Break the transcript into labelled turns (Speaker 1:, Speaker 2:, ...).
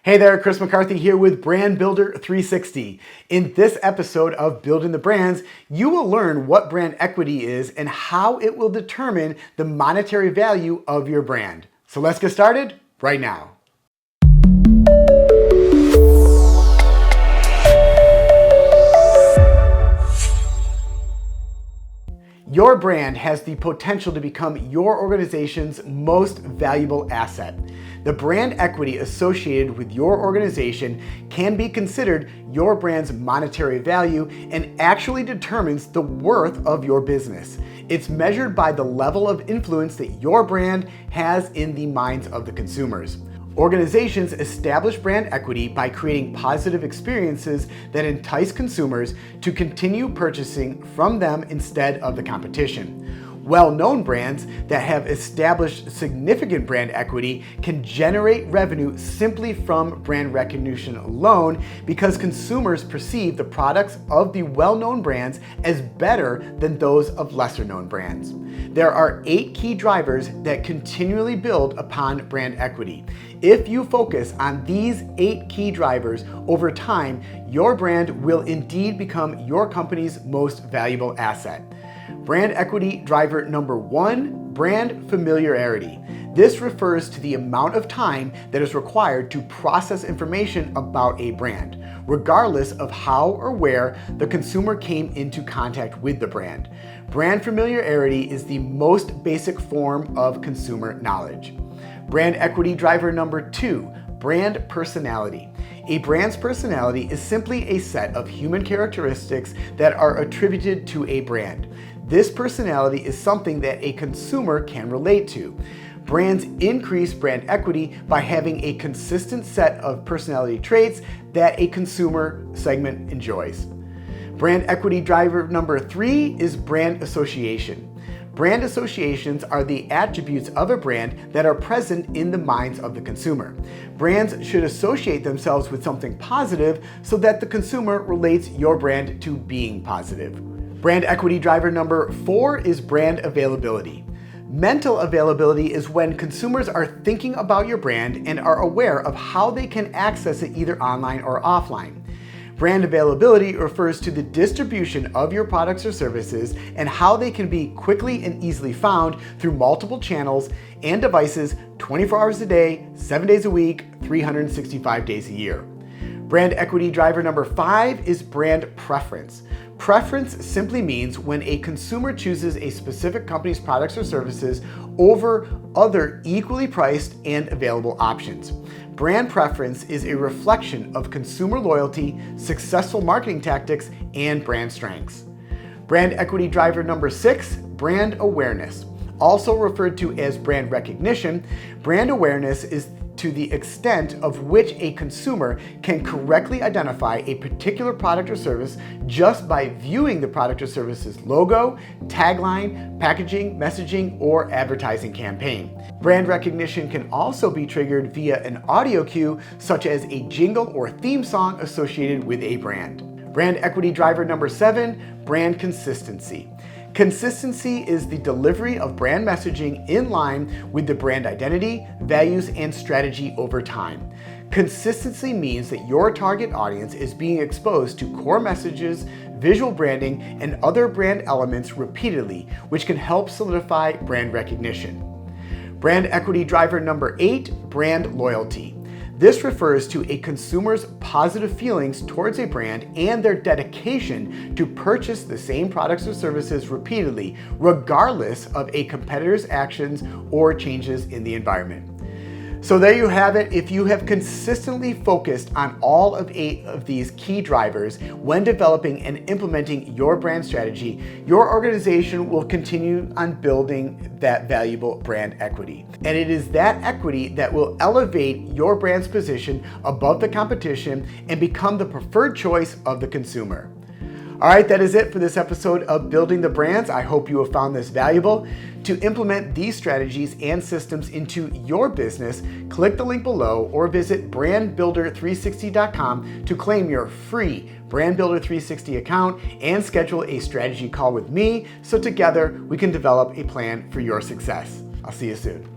Speaker 1: Hey there, Chris McCarthy here with Brand Builder 360. In this episode of Building the Brands, you will learn what brand equity is and how it will determine the monetary value of your brand. So let's get started right now. Your brand has the potential to become your organization's most valuable asset. The brand equity associated with your organization can be considered your brand's monetary value and actually determines the worth of your business. It's measured by the level of influence that your brand has in the minds of the consumers. Organizations establish brand equity by creating positive experiences that entice consumers to continue purchasing from them instead of the competition. Well-known brands that have established significant brand equity can generate revenue simply from brand recognition alone because consumers perceive the products of the well-known brands as better than those of lesser-known brands. There are 8 key drivers that continually build upon brand equity. If you focus on these 8 key drivers over time, your brand will indeed become your company's most valuable asset. Brand equity driver number 1, brand familiarity. This refers to the amount of time that is required to process information about a brand, regardless of how or where the consumer came into contact with the brand. Brand familiarity is the most basic form of consumer knowledge. Brand equity driver number 2, brand personality. A brand's personality is simply a set of human characteristics that are attributed to a brand. This personality is something that a consumer can relate to. Brands increase brand equity by having a consistent set of personality traits that a consumer segment enjoys. Brand equity driver number 3 is brand association. Brand associations are the attributes of a brand that are present in the minds of the consumer. Brands should associate themselves with something positive so that the consumer relates your brand to being positive. Brand equity driver number 4 is brand availability. Mental availability is when consumers are thinking about your brand and are aware of how they can access it either online or offline. Brand availability refers to the distribution of your products or services and how they can be quickly and easily found through multiple channels and devices 24 hours a day, 7 days a week, 365 days a year. Brand equity driver number 5 is brand preference. Preference simply means when a consumer chooses a specific company's products or services over other equally priced and available options. Brand preference is a reflection of consumer loyalty, successful marketing tactics, and brand strengths. Brand equity driver number 6, brand awareness. Also referred to as brand recognition, brand awareness is to the extent of which a consumer can correctly identify a particular product or service just by viewing the product or service's logo, tagline, packaging, messaging, or advertising campaign. Brand recognition can also be triggered via an audio cue, such as a jingle or theme song associated with a brand. Brand equity driver number 7, brand consistency. Consistency is the delivery of brand messaging in line with the brand identity, values, and strategy over time. Consistency means that your target audience is being exposed to core messages, visual branding, and other brand elements repeatedly, which can help solidify brand recognition. Brand equity driver number 8, brand loyalty. This refers to a consumer's positive feelings towards a brand and their dedication to purchase the same products or services repeatedly, regardless of a competitor's actions or changes in the environment. So there you have it. If you have consistently focused on all of 8 of these key drivers when developing and implementing your brand strategy, your organization will continue on building that valuable brand equity. And it is that equity that will elevate your brand's position above the competition and become the preferred choice of the consumer. All right, that is it for this episode of Building the Brands. I hope you have found this valuable. To implement these strategies and systems into your business, click the link below or visit brandbuilder360.com to claim your free Brand Builder 360 account and schedule a strategy call with me so together we can develop a plan for your success. I'll see you soon.